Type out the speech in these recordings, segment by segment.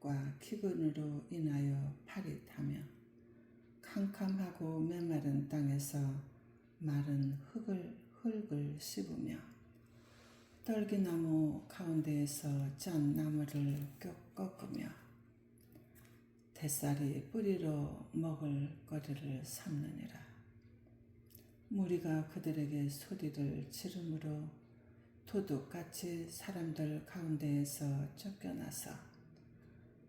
흙과 기근으로 인하여 파릿하며 캄캄하고 메마른 땅에서 마른 흙을 씹으며 떨기나무 가운데에서 짠 나무를 꺾으며 뱃살이 뿌리로 먹을 거리를 삼느니라. 무리가 그들에게 소리를 지르므로 도둑같이 사람들 가운데에서 쫓겨나서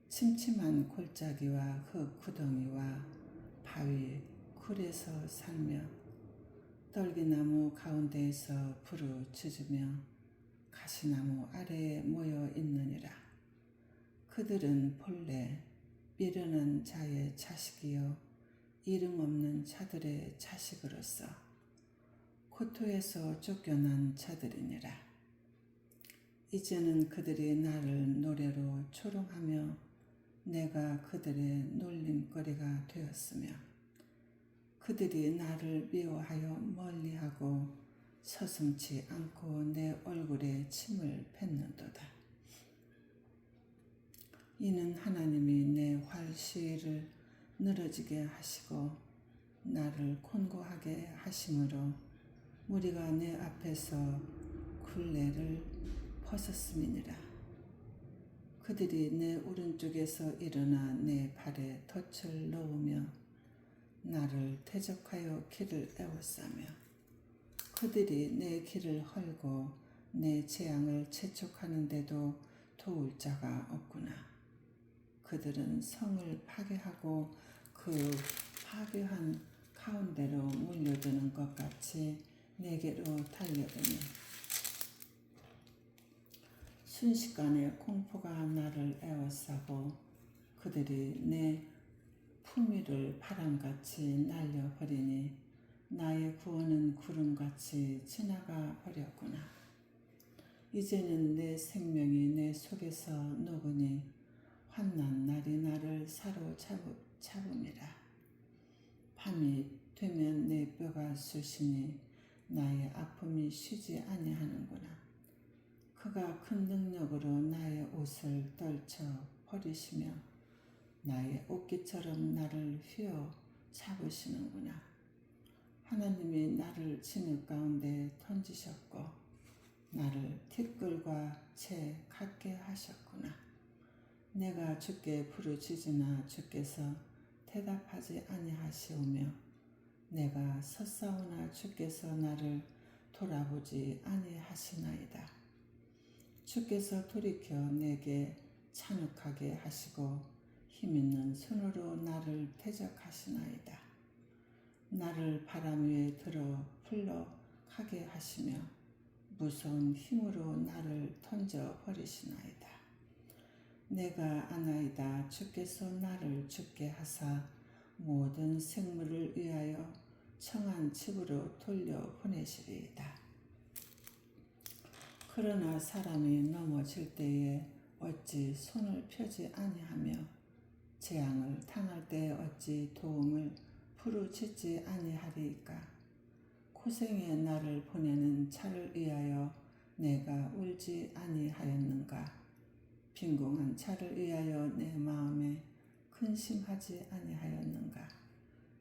침침한 골짜기와 흙 구덩이와 바위 굴에서 살며 떨기나무 가운데에서 부르짖으며 가시나무 아래에 모여 있느니라. 그들은 본래 미련한 자의 자식이요 이름 없는 자들의 자식으로서 고토에서 쫓겨난 자들이니라. 이제는 그들이 나를 노래로 조롱하며 내가 그들의 놀림거리가 되었으며 그들이 나를 미워하여 멀리하고 서슴지 않고 내 얼굴에 침을 뱉는도다. 이는 하나님이 내 활시위를 늘어지게 하시고 나를 곤고하게 하심으로 무리가 내 앞에서 굴레를 벗었음이니라. 그들이 내 오른쪽에서 일어나 내 발에 덫을 놓으며 나를 대적하여 길을 에워싸며 그들이 내 길을 헐고 내 재앙을 재촉하는데도 도울 자가 없구나. 그들은 성을 파괴하고 그 파괴한 가운데로 몰려드는 것 같이 내게로 달려드니 순식간에 공포가 나를 에워싸고 그들이 내 품위를 바람같이 날려버리니 나의 구원은 구름같이 지나가 버렸구나. 이제는 내 생명이 내 속에서 녹으니 환난 날이 나를 사로잡음이라. 밤이 되면 내 뼈가 쑤시니 나의 아픔이 쉬지 아니하는구나. 그가 큰 능력으로 나의 옷을 떨쳐 버리시며 나의 옷깃처럼 나를 휘어 잡으시는구나. 하나님이 나를 진흙 가운데 던지셨고 나를 티끌과 채 같게 하셨구나. 내가 주께 부르짖으나 주께서 대답하지 아니하시오며 내가 섰사오나 주께서 나를 돌아보지 아니하시나이다. 주께서 돌이켜 내게 찬욱하게 하시고 힘있는 손으로 나를 대적하시나이다. 나를 바람 위에 들어 풀러가게 하시며 무서운 힘으로 나를 던져버리시나이다. 내가 아나이다. 주께서 나를 죽게 하사 모든 생물을 위하여 청한 집으로 돌려보내시리이다. 그러나 사람이 넘어질 때에 어찌 손을 펴지 아니하며 재앙을 당할 때에 어찌 도움을 부르짖지 아니하리이까. 고생에 나를 보내는 차를 위하여 내가 울지 아니하였는가. 빈궁한 차를 위하여 내 마음에 근심하지 아니하였는가.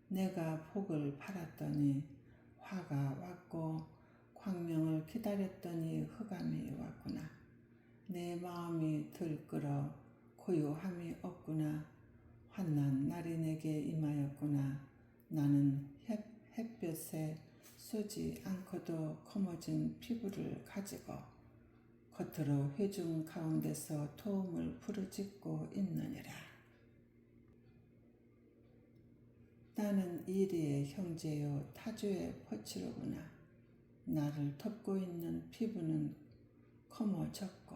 내가 복을 바랐더니 화가 왔고 광명을 기다렸더니 흑암이 왔구나. 내 마음이 들끓어 고요함이 없구나. 환난 날이 내게 임하였구나. 나는 햇볕에 쏘지 않고도 검어진 피부를 가지고 겉으로 회중 가운데서 도움을 부르짖고 있느니라. 나는 이리의 형제요 타주의 퍼치로구나. 나를 덮고 있는 피부는 검어졌고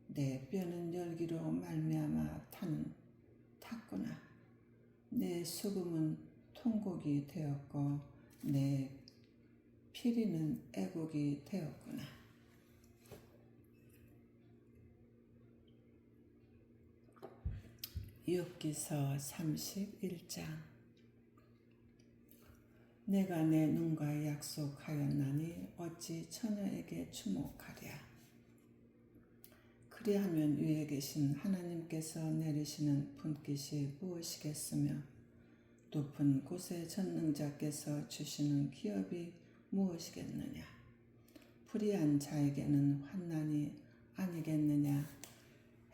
내 뼈는 열기로 말미암아 탔구나. 내 수금은 통곡이 되었고 내 피리는 애곡이 되었구나. 욥기서 31장. 내가 내 눈과 약속하였나니 어찌 처녀에게 주목하랴. 그리하면 위에 계신 하나님께서 내리시는 분깃이 무엇이겠으며 높은 곳의 전능자께서 주시는 기업이 무엇이겠느냐. 불의한 자에게는 환난이 아니겠느냐.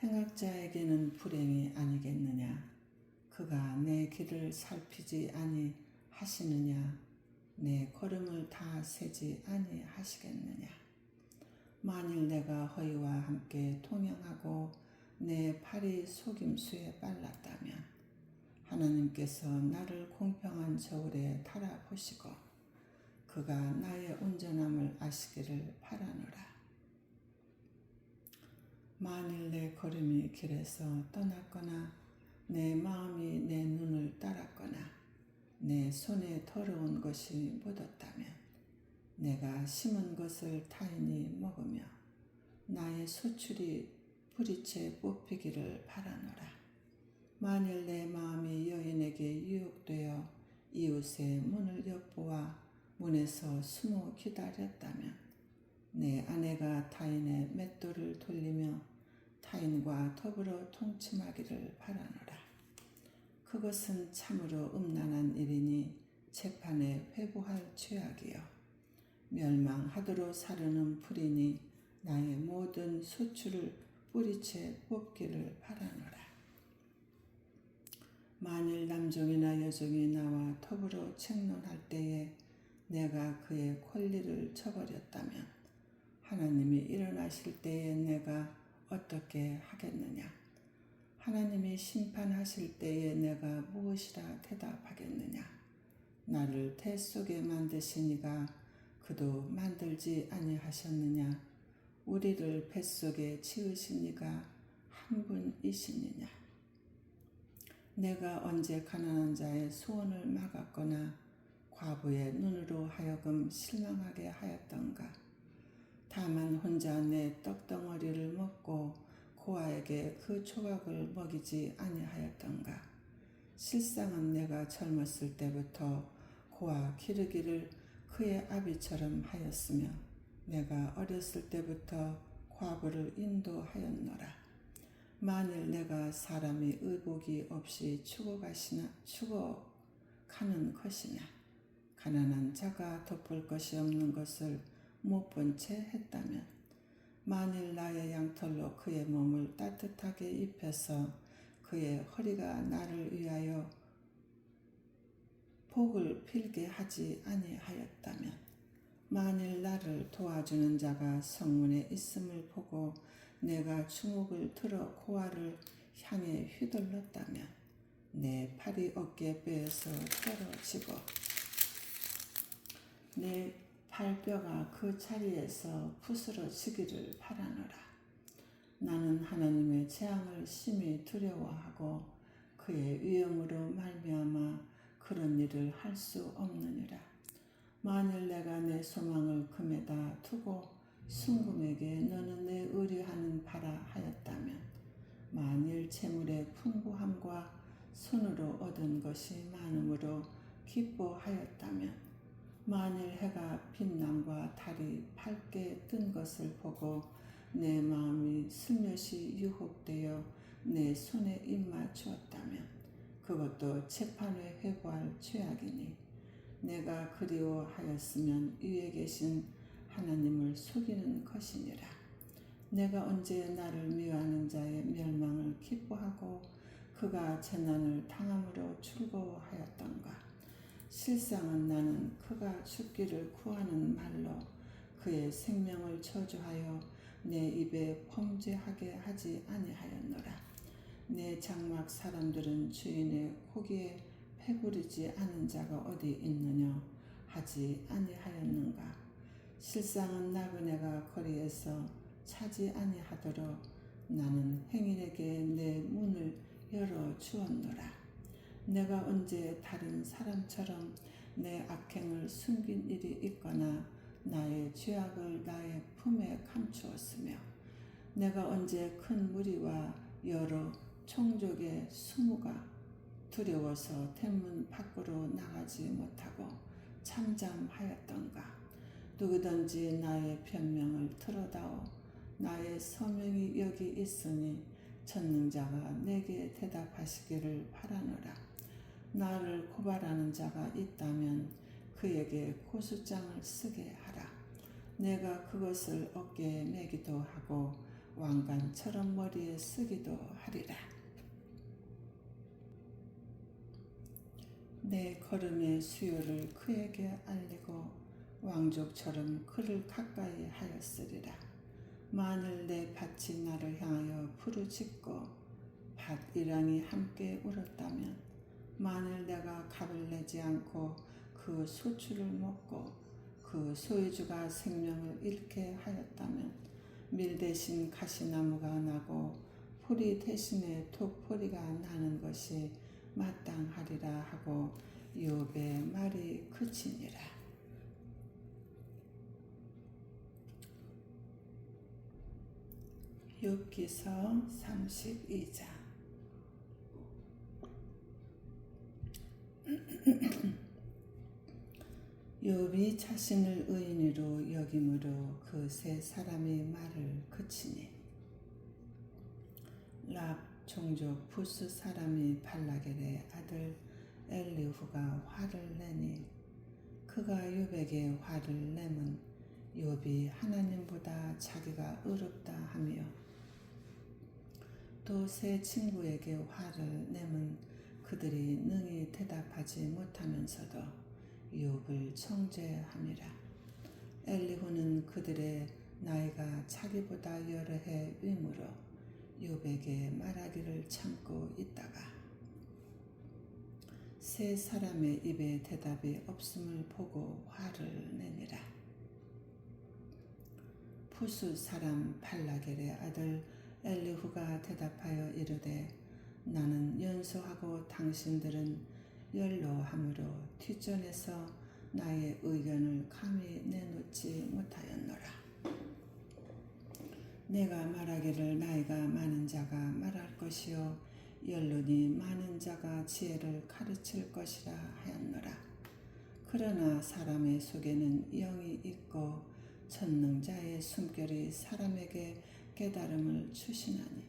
행악자에게는 불행이 아니겠느냐. 그가 내 길을 살피지 아니하시느냐. 내 걸음을 다 세지 아니하시겠느냐. 만일 내가 허위와 함께 동행하고 내 팔이 속임수에 빨랐다면 하나님께서 나를 공평한 저울에 달아보시고 그가 나의 온전함을 아시기를 바라노라. 만일 내 걸음이 길에서 떠났거나 내 마음이 내 눈을 따랐거나 내 손에 더러운 것이 묻었다면 내가 심은 것을 타인이 먹으며 나의 소출이 뿌리채 뽑히기를 바라노라. 만일 내 마음이 여인에게 유혹되어 이웃의 문을 엿보아 문에서 숨어 기다렸다면 내 아내가 타인의 맷돌을 돌리며 타인과 더불어 통침하기를 바라노라. 그것은 참으로 음란한 일이니 재판에 회부할 죄악이요 멸망하도록 사르는 불이니 나의 모든 소출을 뿌리채 뽑기를 바라노라. 만일 남종이나 여종이 나와 더불어 책론할 때에 내가 그의 권리를 저버렸다면 하나님이 일어나실 때에 내가 어떻게 하겠느냐. 하나님이 심판하실 때에 내가 무엇이라 대답하겠느냐. 나를 태 속에 만드시니가 그도 만들지 아니하셨느냐. 우리를 뱃속에 지으시니가 한 분이시느냐. 내가 언제 가난한 자의 소원을 막았거나 과부의 눈으로 하여금 실망하게 하였던가. 다만 혼자 내 떡덩어리를 먹고 고아에게 그 조각을 먹이지 아니하였던가. 실상은 내가 젊었을 때부터 고아 기르기를 그의 아비처럼 하였으며 내가 어렸을 때부터 과부를 인도하였노라. 만일 내가 사람이 의복이 없이 죽어가는 것이냐. 가난한 자가 덮을 것이 없는 것을 못 본 채 했다면 만일 나의 양털로 그의 몸을 따뜻하게 입혀서 그의 허리가 나를 위하여 복을 필게 하지 아니하였다면 만일 나를 도와주는 자가 성문에 있음을 보고 내가 주먹을 들어 고아를 향해 휘둘렀다면 내 팔이 어깨뼈에서 떨어지고 내 발뼈가 그 자리에서 부스러지기를 바라노라. 나는 하나님의 재앙을 심히 두려워하고 그의 위엄으로 말미암아 그런 일을 할 수 없느니라. 만일 내가 내 소망을 금에다 두고 순금에게 너는 내 의뢰하는 바라 하였다면 만일 재물의 풍부함과 손으로 얻은 것이 많음으로 기뻐하였다면 만일 해가 빛남과 달이 밝게 뜬 것을 보고 내 마음이 슬며시 유혹되어 내 손에 입맞추었다면 그것도 재판에 회부할 죄악이니 내가 그리워하였으면 위에 계신 하나님을 속이는 것이니라. 내가 언제 나를 미워하는 자의 멸망을 기뻐하고 그가 재난을 당함으로 즐거워하였던가. 실상은 나는 그가 죽기를 구하는 말로 그의 생명을 저주하여 내 입에 범죄하게 하지 아니하였노라. 내 장막 사람들은 주인의 고기에 배부르지 않은 자가 어디 있느냐 하지 아니하였는가. 실상은 나그네가 거리에서 차지 아니하도록 나는 행인에게 내 문을 열어주었노라. 내가 언제 다른 사람처럼 내 악행을 숨긴 일이 있거나 나의 죄악을 나의 품에 감추었으며 내가 언제 큰 무리와 여러 총족의 수모가 두려워서 대문 밖으로 나가지 못하고 잠잠하였던가. 누구든지 나의 변명을 들어다오 나의 소명이 여기 있으니 전능자가 내게 대답하시기를 바라노라. 나를 고발하는 자가 있다면 그에게 고소장을 쓰게 하라. 내가 그것을 어깨에 매기도 하고 왕관처럼 머리에 쓰기도 하리라. 내 걸음의 수요를 그에게 알리고 왕족처럼 그를 가까이 하였으리라. 만일 내 밭이 나를 향하여 부르짖고 밭 일행이 함께 울었다면, 만일 내가 값을 내지 않고 그 소출을 먹고 그 소유주가 생명을 잃게 하였다면, 밀 대신 가시나무가 나고 포리 대신에 독포리가 나는 것이 마땅하리라 하고 욥의 말이 그치니라. 욥기서 32장. 욥이 자신을 의인으로 여김으로 그 세 사람의 말을 그치니, 랍 종족 부스 사람이 발라겔의 아들 엘리후가 화를 내니, 그가 욥에게 화를 내면 욥이 하나님보다 자기가 의롭다 하며, 또 세 친구에게 화를 내면 그들이 능히 대답하지 못하면서도 욥을 정죄함이라. 엘리후는 그들의 나이가 자기보다 여러 해 위므로 욥에게 말하기를 참고 있다가 세 사람의 입에 대답이 없음을 보고 화를 내니라. 부수 사람 발라겔의 아들 엘리후가 대답하여 이르되, 나는 연소하고 당신들은 연로함으로 뒷전에서 나의 의견을 감히 내놓지 못하였노라. 내가 말하기를 나이가 많은 자가 말할 것이요 연륜이 많은 자가 지혜를 가르칠 것이라 하였노라. 그러나 사람의 속에는 영이 있고 전능자의 숨결이 사람에게 깨달음을 주시나니,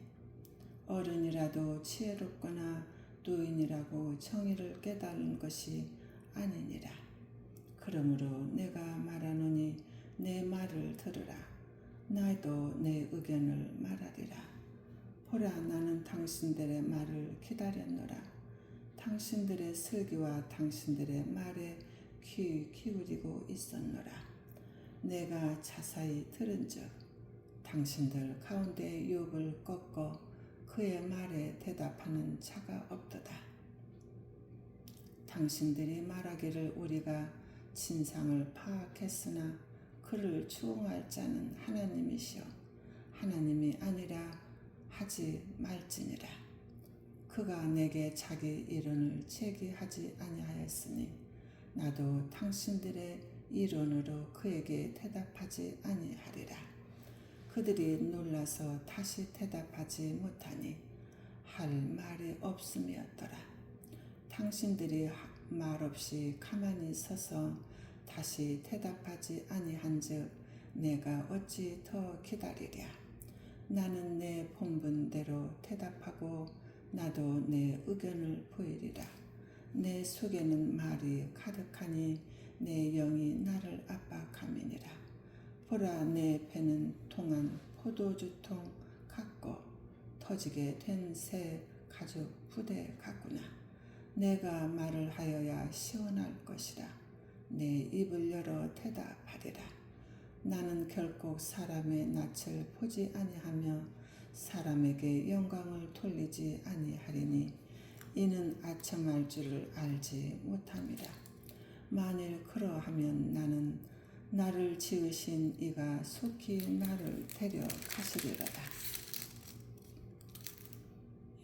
어른이라도 지혜롭거나 노인이라고 정의를 깨달은 것이 아니니라. 그러므로 내가 말하노니 내 말을 들으라. 나도 내 의견을 말하리라. 보라, 나는 당신들의 말을 기다렸노라. 당신들의 슬기와 당신들의 말에 귀 기울이고 있었노라. 내가 자세히 들은즉 당신들 가운데 욥을 꺾어 그의 말에 대답하는 자가 없도다. 당신들이 말하기를 우리가 진상을 파악했으나 그를 추궁할 자는 하나님이시여 하나님이 아니라 하지 말지니라. 그가 내게 자기 이론을 제기하지 아니하였으니 나도 당신들의 이론으로 그에게 대답하지 아니하리라. 그들이 놀라서 다시 대답하지 못하니 할 말이 없음이었더라. 당신들이 말없이 가만히 서서 다시 대답하지 아니한즉 내가 어찌 더 기다리랴. 나는 내 본분대로 대답하고 나도 내 의견을 보이리라. 내 속에는 말이 가득하니 내 영이 나를 압박함이니라. 보라, 내 배는 통한 포도주통 같고 터지게 된 새 가죽 부대 같구나. 내가 말을 하여야 시원할 것이라. 내 입을 열어 대답하리라. 나는 결코 사람의 낯을 보지 아니하며 사람에게 영광을 돌리지 아니하리니 이는 아첨할 줄을 알지 못함이라. 만일 그러하면 나는 나를 지으신 이가 속히 나를 데려가시리로다.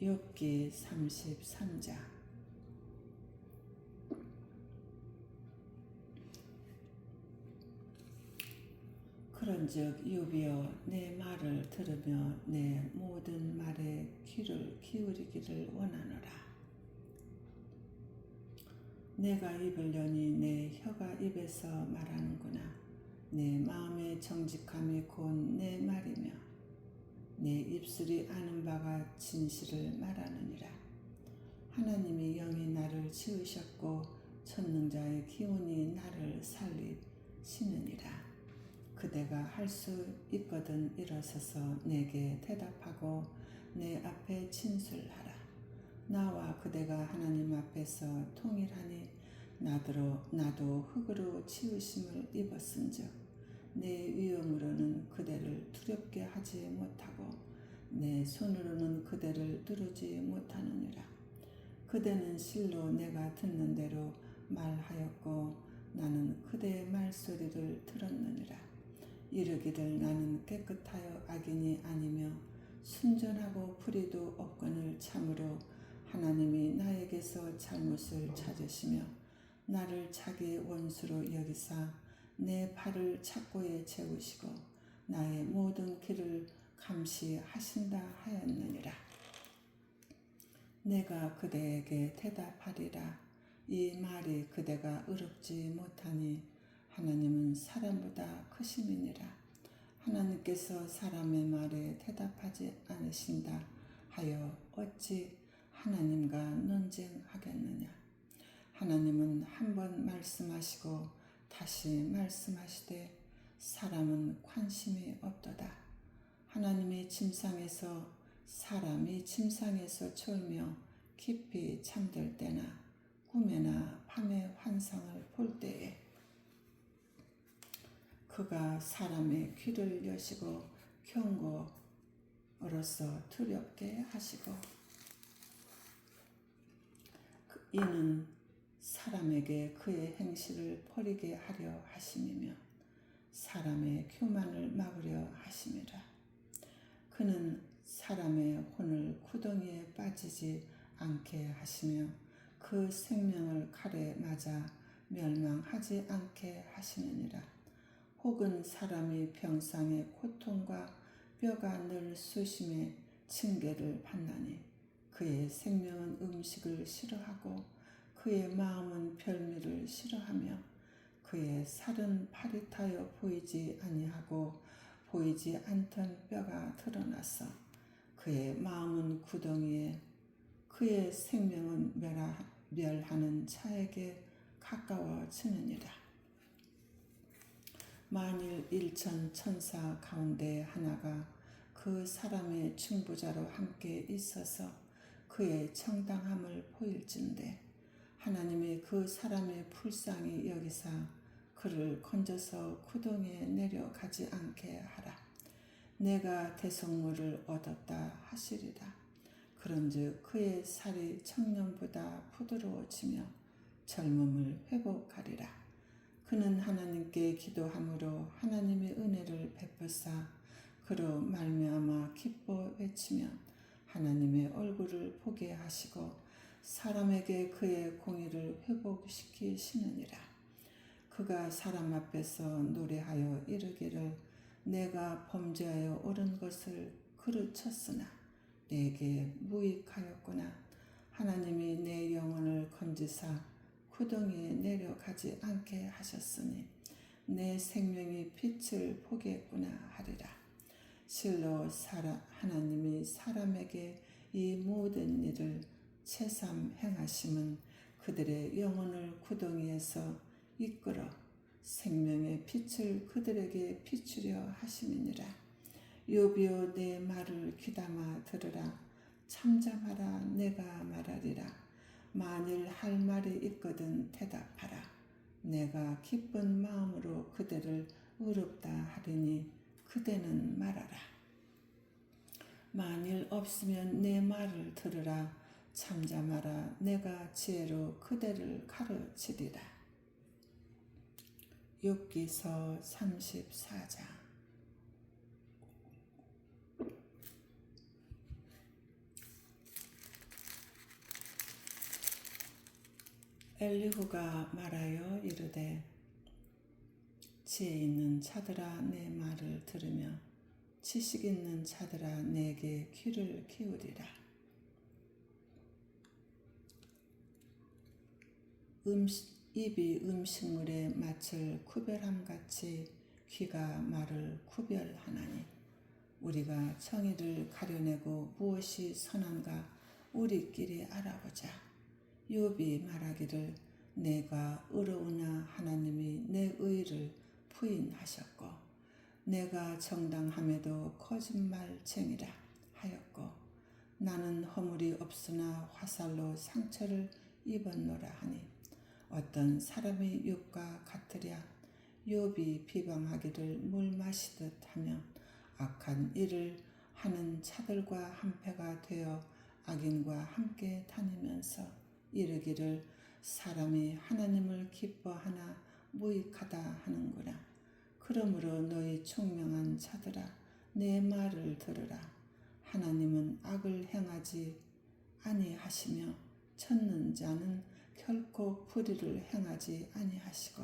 욥기 33장. 그런즉 욥이여, 내 말을 들으며 내 모든 말에 귀를 기울이기를 원하노라. 내가 입을 여니 내 혀가 입에서 말하는구나. 내 마음의 정직함이 곧 내 말이며 내 입술이 아는 바가 진실을 말하느니라. 하나님이 영이 나를 지으셨고 전능자의 기운이 나를 살리시느니라. 그대가 할 수 있거든 일어서서 내게 대답하고 내 앞에 진술하라. 나와 그대가 하나님 앞에서 통일하니 나도 흙으로 지으심을 입었은즉 내 위엄으로는 그대를 두렵게 하지 못하고 내 손으로는 그대를 누르지 못하느니라. 그대는 실로 내가 듣는 대로 말하였고 나는 그대의 말소리를 들었느니라. 이르기를 나는 깨끗하여 악인이 아니며 순전하고 불의도 없거늘 참으로 하나님이 나에게서 잘못을 찾으시며 나를 자기 원수로 여기사 내 발을 착고에 채우시고 나의 모든 길을 감시하신다 하였느니라. 내가 그대에게 대답하리라. 이 말이 그대가 의롭지 못하니 하나님은 사람보다 크심이니라. 하나님께서 사람의 말에 대답하지 않으신다 하여 어찌 하나님과 논쟁하겠느냐. 하나님은 한 번 말씀하시고 다시 말씀하시되 사람은 관심이 없도다. 사람이 침상에서 졸며 깊이 잠들 때나 꿈에나 밤에 환상을 볼 때에 그가 사람의 귀를 여시고 경고로서 두렵게 하시고 이는 사람에게 그의 행실을 버리게 하려 하심이며 사람의 교만을 막으려 하심이라. 그는 사람의 혼을 구덩이에 빠지지 않게 하시며 그 생명을 칼에 맞아 멸망하지 않게 하시느니라. 혹은 사람이 병상의 고통과 뼈가 늘 쑤심에 징계를 받나니 그의 생명은 음식을 싫어하고 그의 마음은 별미를 싫어하며 그의 살은 파릿하여 보이지 아니하고 보이지 않던 뼈가 드러나서 그의 마음은 구덩이에 그의 생명은 멸하는 차에게 가까워지느니라. 만일 1천 천사 가운데 하나가 그 사람의 중보자로 함께 있어서 그의 정당함을 보일진대 하나님이 그 사람의 불쌍히 여기사 그를 건져서 구덩이에 내려가지 않게 하라. 내가 대성물을 얻었다 하시리라. 그런즉 그의 살이 청년보다 부드러워지며 젊음을 회복하리라. 그는 하나님께 기도함으로 하나님의 은혜를 베푸사 그로 말미암아 기뻐 외치며 하나님의 얼굴을 보게 하시고 사람에게 그의 공의를 회복시키시느니라. 그가 사람 앞에서 노래하여 이르기를 내가 범죄하여 옳은 것을 그르쳤으나 내게 무익하였구나. 하나님이 내 영혼을 건지사 구덩이에 내려가지 않게 하셨으니 내 생명이 빛을 보겠구나 하리라. 실로 하나님이 사람에게 이 모든 일을 채삼 행하심은 그들의 영혼을 구덩이에서 이끌어 생명의 빛을 그들에게 비추려 하심이니라. 요비여 내 말을 귀담아 들으라. 참잠하라. 내가 말하리라. 만일 할 말이 있거든 대답하라. 내가 기쁜 마음으로 그대를 의롭다 하리니 그대는 말하라. 만일 없으면 내 말을 들으라. 참잠하라. 내가 지혜로 그대를 가르치리라. 욥기서 34장. 엘리후가 말하여 이르되 지혜 있는 자들아 내 말을 들으며 지식 있는 자들아 내게 귀를 기울이라. 입이 음식물의 맛을 구별함같이 귀가 말을 구별하나니 우리가 정의를 가려내고 무엇이 선한가 우리끼리 알아보자. 욥이 말하기를 내가 의로우나 하나님이 내 의를 부인하셨고 내가 정당함에도 거짓말쟁이라 하였고 나는 허물이 없으나 화살로 상처를 입었노라 하니 어떤 사람이 욥과 같으랴. 욥이 비방하기를 물 마시듯 하며 악한 일을 하는 자들과 한패가 되어 악인과 함께 다니면서 이르기를 사람이 하나님을 기뻐하나 무익하다 하는구나. 그러므로 너희 총명한 자들아 내 말을 들으라. 하나님은 악을 행하지 아니하시며 쳤는 자는 결코 불의를 행하지 아니하시고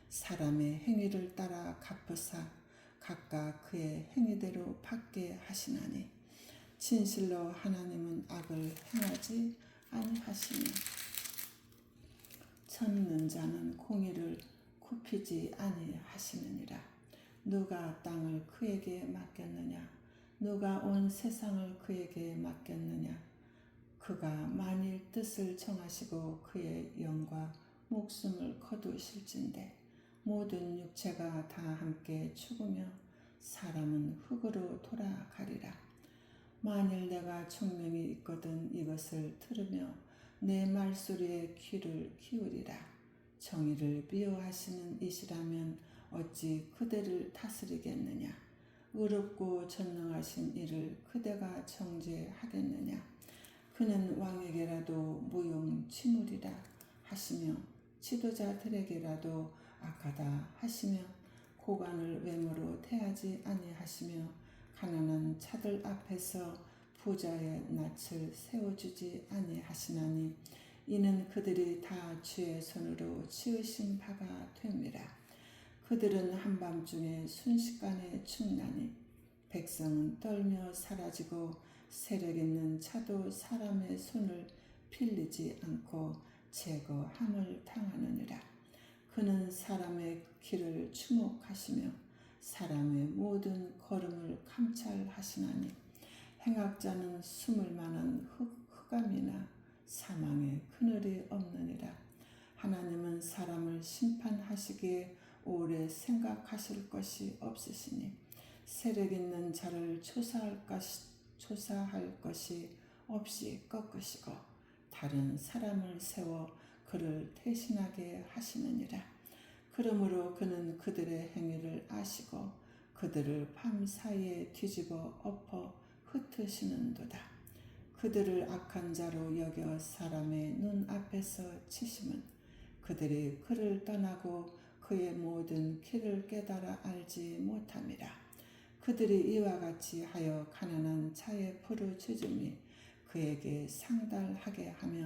사람의 행위를 따라 갚으사 각각 그의 행위대로 받게 하시나니 진실로 하나님은 악을 행하지 아니하시며 쳤는 자는 공의를 굽히지 아니하시느니라. 누가 땅을 그에게 맡겼느냐? 누가 온 세상을 그에게 맡겼느냐? 그가 만일 뜻을 정하시고 그의 영과 목숨을 거두실진데 모든 육체가 다 함께 죽으며 사람은 흙으로 돌아가리라. 만일 내가 총명이 있거든 이것을 들으며 내 말소리에 귀를 기울이라. 정의를 미워하시는 이시라면 어찌 그대를 다스리겠느냐? 의롭고 전능하신 이를 그대가 정죄하겠느냐? 그는 왕에게라도 무용지물이라 하시며 지도자들에게라도 악하다 하시며 고관을 외모로 대하지 아니하시며 가난한 자들 앞에서 부자의 낯을 세워주지 아니하시나니 이는 그들이 다 주의 손으로 지으신 바가 됨이라. 그들은 한밤중에 순식간에 죽나니 백성은 떨며 사라지고 세력 있는 자도 사람의 손을 빌리지 않고 제거함을 당하느니라. 그는 사람의 길을 주목하시며 사람의 모든 걸음을 감찰하시나니 행악자는 숨을 만한 흑암이나 사망의 그늘이 없느니라. 하나님은 사람을 심판하시기에 오래 생각하실 것이 없으시니 세력 있는 자를 조사할 것이 없이 꺾으시고 다른 사람을 세워 그를 대신하게 하시느니라. 그러므로 그는 그들의 행위를 아시고 그들을 밤 사이에 뒤집어 엎어 흩으시는도다. 그들을 악한 자로 여겨 사람의 눈 앞에서 치심은 그들이 그를 떠나고 그의 모든 길을 깨달아 알지 못함이라. 그들이 이와 같이 하여 가난한 자의 부르짖음이 그에게 상달하게 하며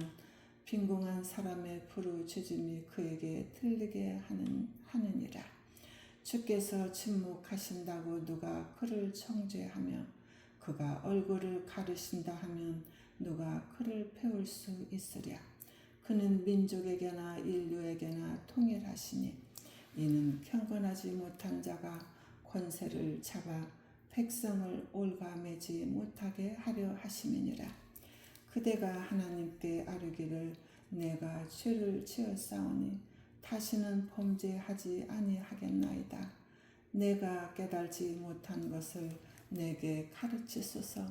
빈궁한 사람의 부르짖음이 그에게 들리게 하느니라. 주께서 침묵하신다고 누가 그를 정죄하며 그가 얼굴을 가르신다 하면 누가 그를 배울 수 있으랴. 그는 민족에게나 인류에게나 통일하시니 이는 경건하지 못한 자가 권세를 잡아 백성을 올가매지 못하게 하려 하심이니라. 그대가 하나님께 아뢰기를 내가 죄를 지었사오니 다시는 범죄하지 아니하겠나이다. 내가 깨달지 못한 것을 내게 가르치소서.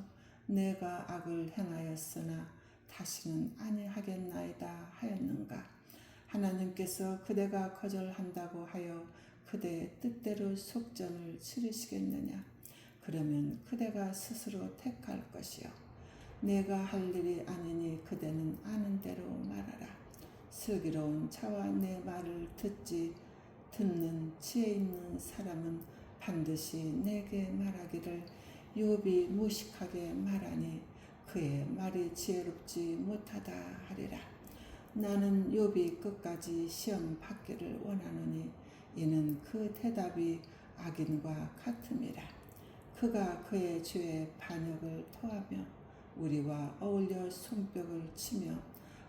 내가 악을 행하였으나 다시는 아니하겠나이다 하였는가. 하나님께서 그대가 거절한다고 하여 그대의 뜻대로 속전을 치르시겠느냐. 그러면 그대가 스스로 택할 것이요 내가 할 일이 아니니 그대는 아는 대로 말하라. 슬기로운 자와 내 말을 듣는 지혜 있는 사람은 반드시 내게 말하기를 욥이 무식하게 말하니 그의 말이 지혜롭지 못하다 하리라. 나는 욥이 끝까지 시험 받기를 원하노니 이는 그 대답이 악인과 같음이라. 그가 그의 죄의 반역을 토하며 우리와 어울려 손뼉을 치며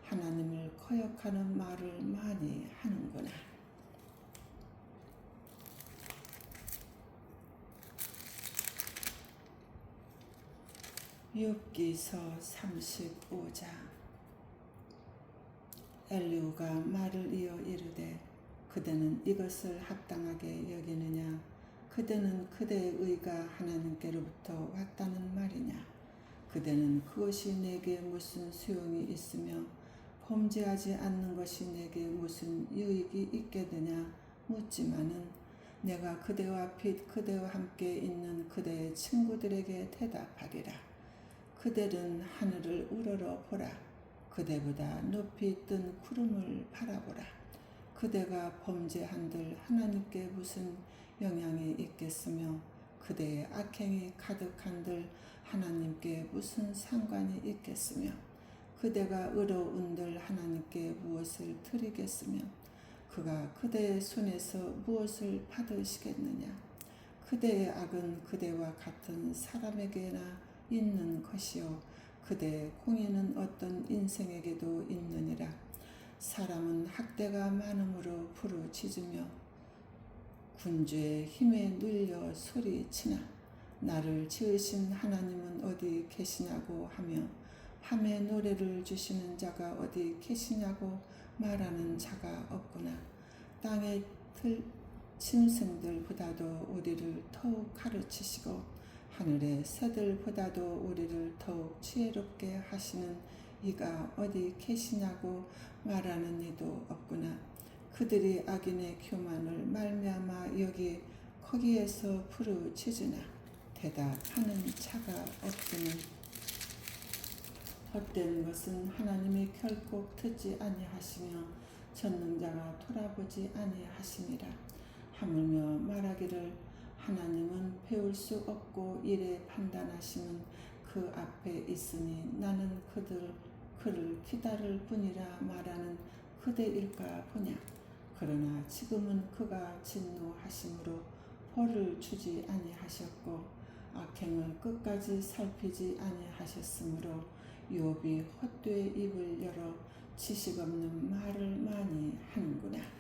하나님을 거역하는 말을 많이 하는구나. 욥기서 35장. 엘리후가 말을 이어 이르되 그대는 이것을 합당하게 여기느냐? 그대는 그대의 의가 하나님께로부터 왔다는 말이냐? 그대는 그것이 내게 무슨 소용이 있으며 범죄하지 않는 것이 내게 무슨 유익이 있겠느냐 묻지만은 내가 그대와 핏 그대와 함께 있는 그대의 친구들에게 대답하리라. 그대는 하늘을 우러러 보라. 그대보다 높이 뜬 구름을 바라보라. 그대가 범죄한들 하나님께 무슨 영향이 있겠으며 그대의 악행이 가득한들 하나님께 무슨 상관이 있겠으며 그대가 의로운들 하나님께 무엇을 드리겠으며 그가 그대의 손에서 무엇을 받으시겠느냐? 그대의 악은 그대와 같은 사람에게나 있는 것이요 그대의 공의는 어떤 인생에게도 있느니라. 사람은 학대가 많음으로 부르짖으며 군주의 힘에 눌려 소리치나 나를 지으신 하나님은 어디 계시냐고 하며 밤에 노래를 주시는 자가 어디 계시냐고 말하는 자가 없구나. 땅의 짐승들보다도 우리를 더욱 가르치시고 하늘의 새들보다도 우리를 더욱 지혜롭게 하시는 이가 어디 계시냐고 말하는 이도 없구나. 그들이 악인의 교만을 말미암아 여기 거기에서 부르짖으나 대답하는 자가 없으니 헛된 것은 하나님이 결코 듣지 아니하시며 전능자가 돌아보지 아니하심이라. 하물며 말하기를 하나님은 배울 수 없고 이래 판단하심은 그 앞에 있으니 나는 그를 기다릴 뿐이라 말하는 그대일까 보냐. 그러나 지금은 그가 진노하심으로 벌을 주지 아니하셨고 악행을 끝까지 살피지 아니하셨으므로 욥이 헛되이 입을 열어 지식 없는 말을 많이 하는구나.